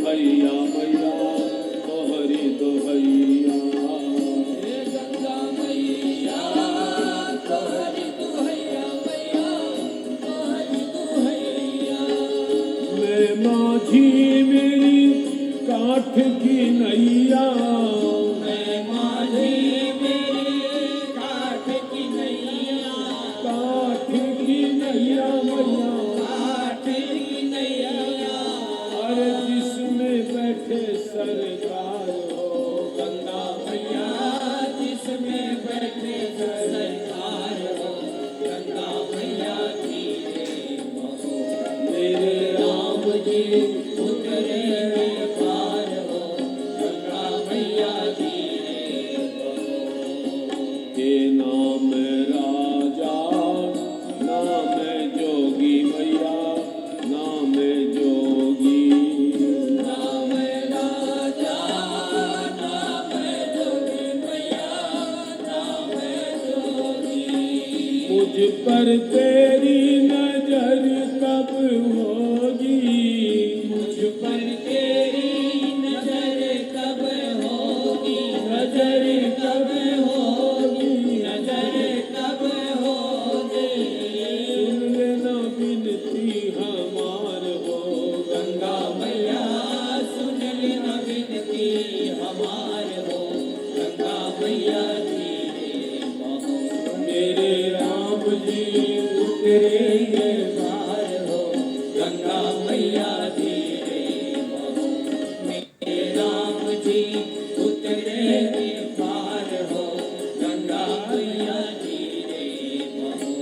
दोहैया मैया तोहरी दोहैया। हे गंगा मैया तोहरी दोहैया मैया तोहरी दोहैया। मैं माझी मेरी काठ की नैया, मैं माझी मेरी काठ की नैया, काठ की नैया मैया, काठ की नैया। अरे जिसमें बैठे सरकार हो गंगा मैया जिसमें बैठे सरकार हो, गंगा मैया धीरे बहो। मेरे राम जी उतरे पार हो, गंगा मैया धीरे बहो। के नाम राजा नाम जोगी मैया नाम जोगी। नाम राजा नाम जोगी मैया नाम जोगी। मुझ पर तेरी नजर कब होगी, मुझ पर तेरी नजर कब होगी, नजर कब होगी। नजर कब होगी। सुन लेना बिनती हमार हो गंगा मैया सुन लेना विनती हमार हो, गंगा मैया धीरे बहो। मेरे राम जी उतरे पार हो, गंगा मैया धीरे बहो। मेरे राम जी उतरे पार हो, गंगा मैया धीरे बहो।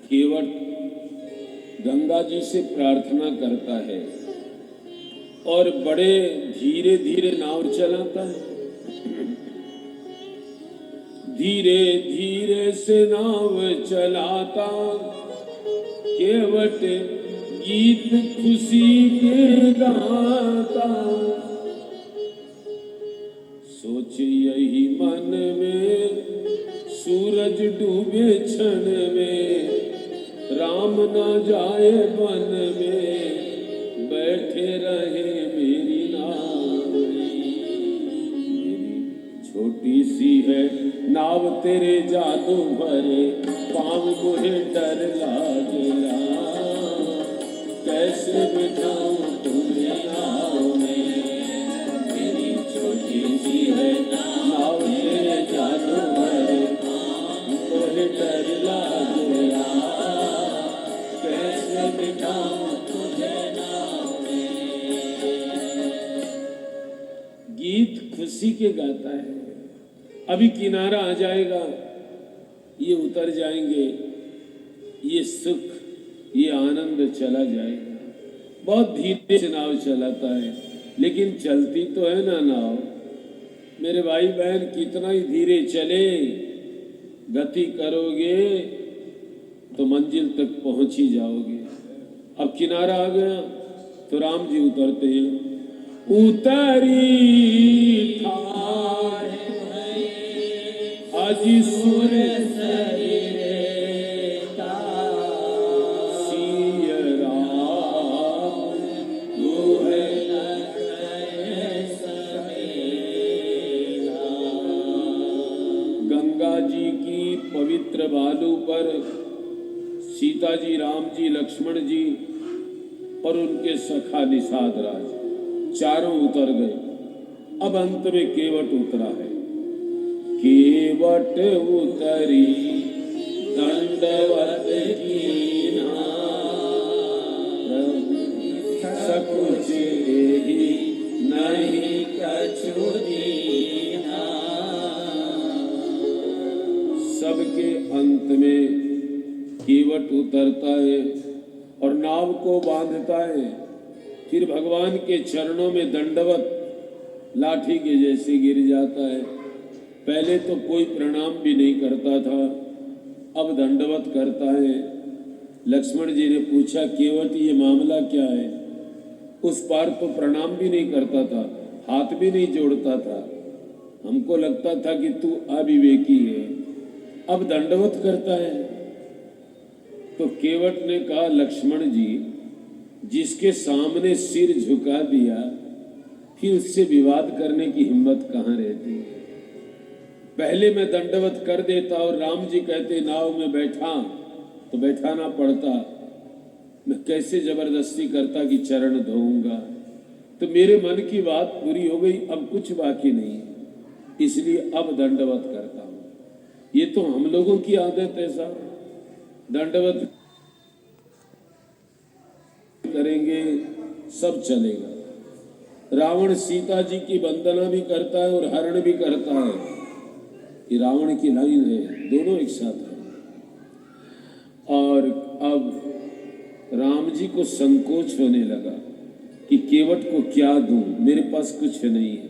केवट गंगा जी से प्रार्थना करता है और बड़े धीरे धीरे नाव चलाता है। धीरे धीरे से नाव चलाता केवट गीत खुशी के गाता। सोच यही मन में सूरज डूबे क्षण में, राम ना जाए वन में बैठे रहे मेरी नाव। मेरी छोटी सी है नाव तेरे जादू भरे, पाँव मुझे डर लागेला, कैसे बिठाऊं तुम्हें नाव में। मेरी छोटी सी है नाव तेरे जादू भरे, मुझे डर लागेला, कैसे बिठाऊं तुझे नाव में। गीत खुशी के गाता है। अभी किनारा आ जाएगा, ये उतर जाएंगे, ये सुख ये आनंद चला जाएगा। बहुत धीरे से नाव चलाता है, लेकिन चलती तो है ना नाव। मेरे भाई बहन कितना ही धीरे चले, गति करोगे तो मंजिल तक पहुंच ही जाओगे। अब किनारा आ गया तो राम जी उतरते हैं। उतरी ठार अजी सुर शरीरे का सिय राम तू है गंगा जी की पवित्र बालू पर सीता जी, राम जी, लक्ष्मण जी और उनके सखा निषाद राज चारों उतर गए। अब अंत में केवट उतरा है। केवट उतरी दंडवत कीना, सकुच एहि नहीं कछु दीना। सबके अंत में केवट उतरता है और नाव को बांधता है, फिर भगवान के चरणों में दंडवत लाठी के जैसे गिर जाता है। पहले तो कोई प्रणाम भी नहीं करता था, अब दंडवत करता है। लक्ष्मण जी ने पूछा, केवट ये मामला क्या है? उस पार तो प्रणाम भी नहीं करता था, हाथ भी नहीं जोड़ता था, हमको लगता था कि तू अविवेकी है, अब दंडवत करता है। तो केवट ने कहा, लक्ष्मण जी जिसके सामने सिर झुका दिया फिर उससे विवाद करने की हिम्मत कहाँ रहती है। पहले मैं दंडवत कर देता और राम जी कहते नाव में बैठा तो बैठाना पड़ता, मैं कैसे जबरदस्ती करता कि चरण धोऊंगा। तो मेरे मन की बात पूरी हो गई, अब कुछ बाकी नहीं, इसलिए अब दंडवत करता हूं। ये तो हम लोगों की आदत है साहब, दंडवत करेंगे सब चलेगा। रावण सीता जी की वंदना भी करता है और हरण भी करता है, ये रावण की लाइन है, दोनों एक साथ है। और अब राम जी को संकोच होने लगा कि केवट को क्या दूं, मेरे पास कुछ नहीं है।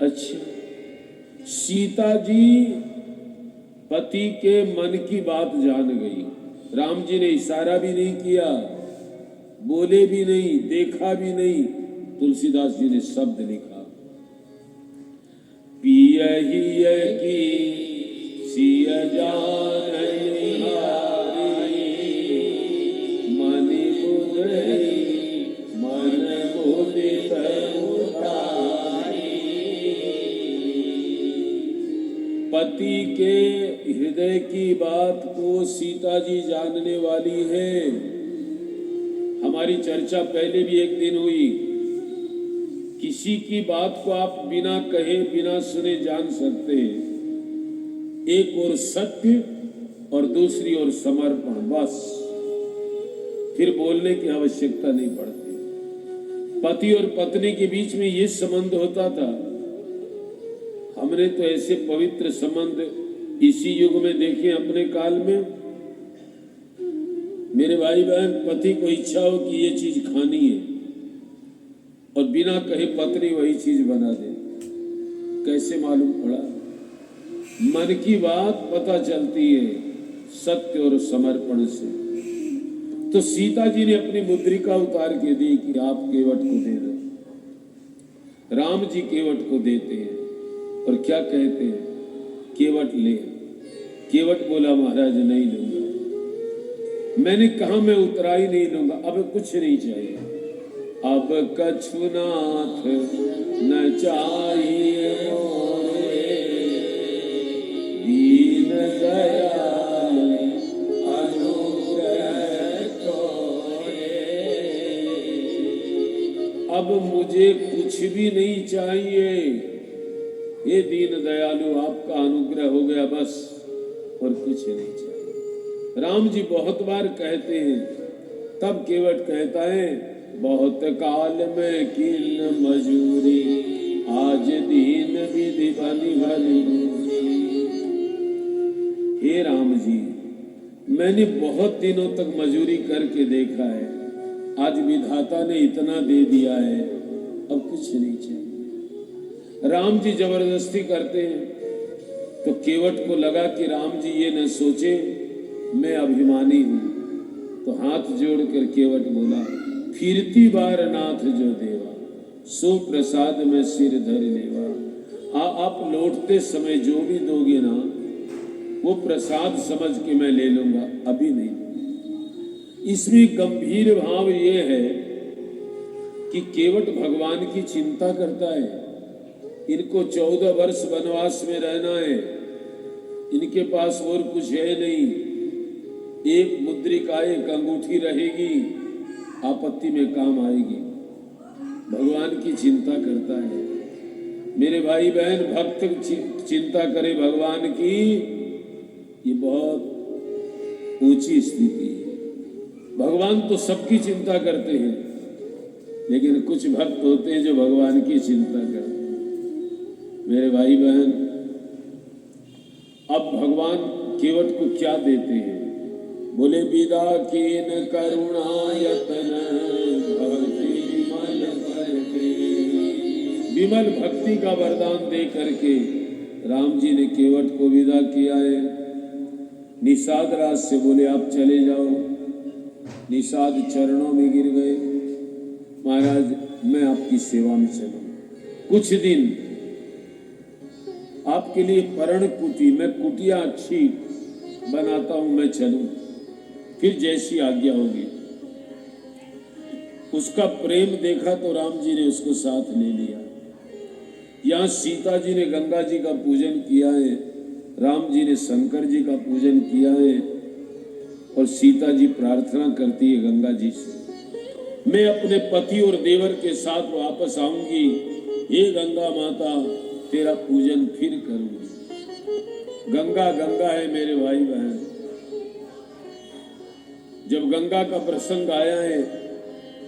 अच्छा, सीता जी पति के मन की बात जान गई। राम जी ने इशारा भी नहीं किया, बोले भी नहीं, देखा भी नहीं, तुलसीदास जी ने शब्द लिखा, पियहि की सिय जानहि मनि मुदई मन मुदित उतारी। पति के हृदय की बात को सीता जी जानने वाली है। हमारी चर्चा पहले भी एक दिन हुई, किसी की बात को आप बिना कहे बिना सुने जान सकते हैं। एक और सत्य और दूसरी ओर समर्पण, बस, फिर बोलने की आवश्यकता नहीं पड़ती। पति और पत्नी के बीच में ये संबंध होता था। हमने तो ऐसे पवित्र संबंध इसी युग में देखे अपने काल में। मेरे भाई बहन, पति को इच्छा हो कि ये चीज खानी है और बिना कहे पत्नी वही चीज बना दे, कैसे मालूम पड़ा? मन की बात पता चलती है सत्य और समर्पण से। तो सीता जी ने अपनी मुद्रिका उतार के दी कि आप केवट को दे दो। राम जी केवट को देते हैं और क्या कहते हैं, केवट ले। केवट बोला महाराज नहीं लूंगा। मैंने कहा मैं उतराई नहीं लूंगा, अब कुछ नहीं चाहिए, अब कछुनाथ न चाहिए मोरे, दीन दयाल अनुग्रह तोरे। अब मुझे कुछ भी नहीं चाहिए, ये दीन दयालु आपका अनुग्रह हो गया बस, और कुछ नहीं चाहिए। राम जी बहुत बार कहते हैं, तब केवट कहता है बहुत काल में किन मजूरी, आज दीन विधि बनी भली। हे राम जी, मैंने बहुत दिनों तक मजूरी करके देखा है, आज विधाता ने इतना दे दिया है, अब कुछ नहीं चाहिए। राम जी जबरदस्ती करते हैं तो केवट को लगा कि राम जी ये न सोचे मैं अभिमानी हूं, तो हाथ जोड़कर केवट बोला, फिरती बार नाथ जो देवा, सो प्रसाद में सिर धर लेवा। आप लौटते समय जो भी दोगे ना, वो प्रसाद समझ के मैं ले लूंगा, अभी नहीं। इसमें गंभीर भाव ये है कि केवट भगवान की चिंता करता है। इनको 14 वर्ष वनवास में रहना है, इनके पास और कुछ है नहीं, एक मुद्रिका, एक अंगूठी रहेगी, आपत्ति में काम आएगी। भगवान की चिंता करता है। मेरे भाई बहन, भक्त चिंता करे भगवान की, ये बहुत ऊंची स्थिति है। भगवान तो सबकी चिंता करते हैं, लेकिन कुछ भक्त होते हैं जो भगवान की चिंता करते हैं। मेरे भाई बहन, अब भगवान केवट को क्या देते हैं? बोले विदा कीन करुणायतन भक्ति विमल करके। विमल भक्ति का वरदान दे करके राम जी ने केवट को विदा किया है। निषाद राज से बोले आप चले जाओ। निषाद चरणों में गिर गए, महाराज मैं आपकी सेवा में चलूं, कुछ दिन आपके लिए परण कुटी, मैं कुटिया अच्छी बनाता हूं, मैं चलूं, फिर जैसी आज्ञा होगी। उसका प्रेम देखा तो राम जी ने उसको साथ ले लिया। यहाँ सीता जी ने गंगा जी का पूजन किया है, राम जी ने शंकर जी का पूजन किया है, और सीता जी प्रार्थना करती है गंगा जी से, मैं अपने पति और देवर के साथ वापस आऊंगी, हे गंगा माता तेरा पूजन फिर करूंगी। गंगा गंगा है मेरे भाई बहन। जब गंगा का प्रसंग आया है,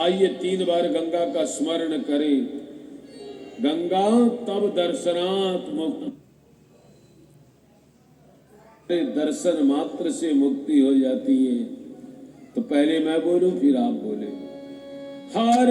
आइए 3 बार गंगा का स्मरण करें। गंगा तब दर्शनात् मुक्ति, दर्शन मात्र से मुक्ति हो जाती है। तो पहले मैं बोलूं फिर आप बोले। हर